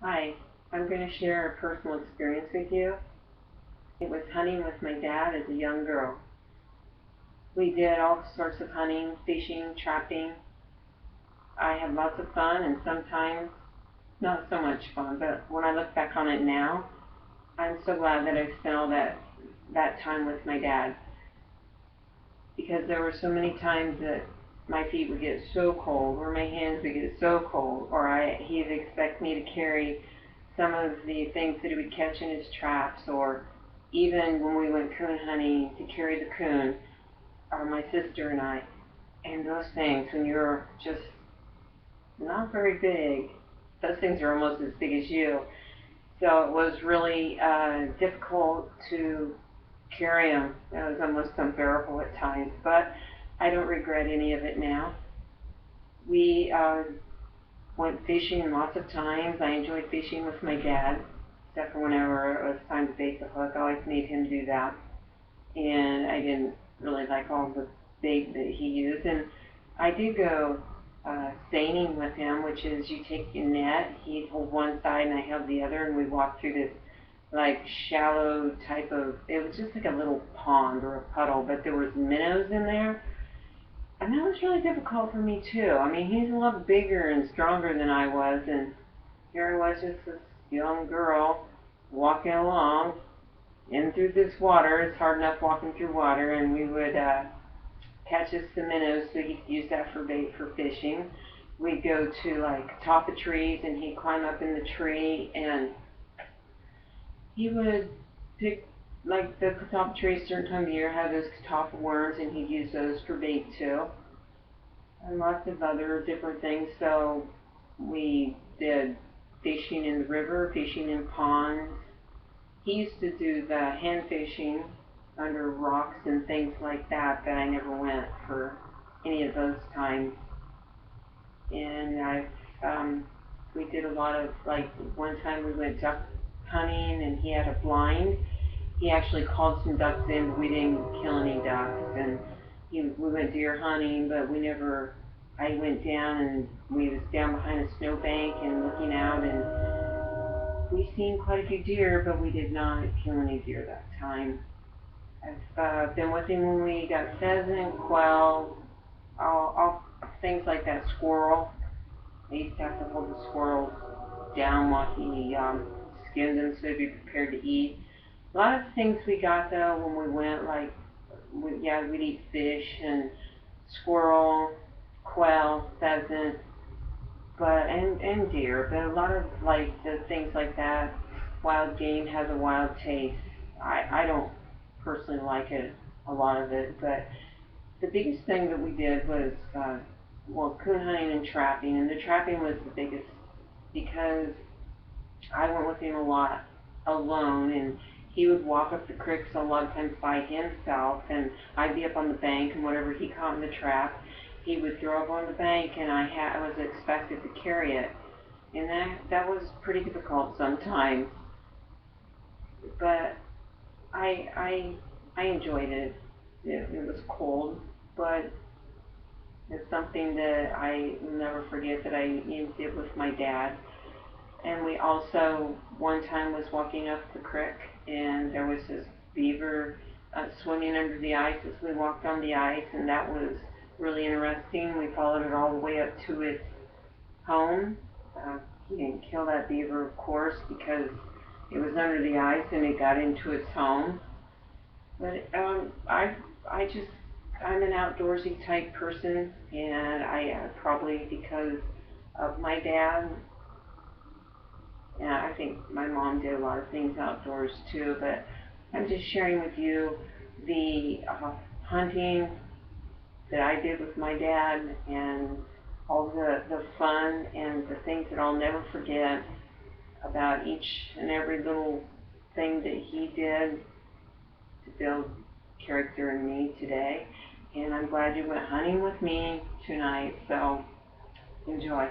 Hi, I'm going to share a personal experience with you. It was hunting with my dad as a young girl. We did all sorts of hunting, fishing, trapping. I had lots of fun and sometimes not so much fun, but when I look back on it now, I'm so glad that I spent all that time with my dad because there were so many times that my feet would get so cold or my hands would get so cold or he'd expect me to carry some of the things that he would catch in his traps, or even when we went coon hunting to carry the coon, or my sister and I. And those things, when you're just not very big, those things are almost as big as you. So it was really difficult to carry them. It was almost unbearable at times, but I don't regret any of it now. We went fishing lots of times. I enjoyed fishing with my dad, except for whenever it was time to bait the hook. I always made him do that. And I didn't really like all the bait that he used. And I did go seining with him, which is you take your net, he'd hold one side and I held the other, and we walked through this like shallow type of, it was just like a little pond or a puddle, but there was minnows in there. And that was really difficult for me too. I mean, he's a lot bigger and stronger than I was, and here I was, just this young girl walking along in through this water. It's hard enough walking through water, and we would catch us some minnows so he could use that for bait for fishing. We'd go to like top of trees, and he'd climb up in the tree, and he would pick like the top trees certain time of year have those top worms, and he'd use those for bait too, and lots of other different things. So we did fishing in the river, fishing in ponds. He used to do the hand fishing under rocks and things like that, but I never went for any of those times. And we did a lot of, like, one time we went duck hunting and he had a blind. He actually called some ducks in, but we didn't kill any ducks. And we went deer hunting, but we never, I went down and we was down behind a snowbank and looking out, and we seen quite a few deer, but we did not kill any deer that time. I've been with him when we got pheasant, quail, all things like that, squirrel. I used to have to hold the squirrels down while he skinned them so they'd be prepared to eat. A lot of things we got though when we went, like, we'd eat fish and squirrel, quail, pheasant, but and deer. But a lot of like the things like that, wild game has a wild taste. I don't personally like it, a lot of it, but the biggest thing that we did was well, coon hunting and trapping, and the trapping was the biggest because I went with him a lot alone, and he would walk up the creeks a lot of times by himself, and I'd be up on the bank, and whatever he caught in the trap, he would throw up on the bank, and I was expected to carry it, and that was pretty difficult sometimes, but I I I enjoyed it. It was cold, but it's something that I will never forget that I did with my dad. And we also, one time, was walking up the creek, and there was this beaver swimming under the ice as we walked on the ice, and that was really interesting. We followed it all the way up to its home. He didn't kill that beaver, of course, because it was under the ice and it got into its home. But I just, I'm an outdoorsy type person, and I probably because of my dad. Yeah, I think my mom did a lot of things outdoors too, but I'm just sharing with you the hunting that I did with my dad, and all the fun and the things that I'll never forget about each and every little thing that he did to build character in me today. And I'm glad you went hunting with me tonight, so enjoy.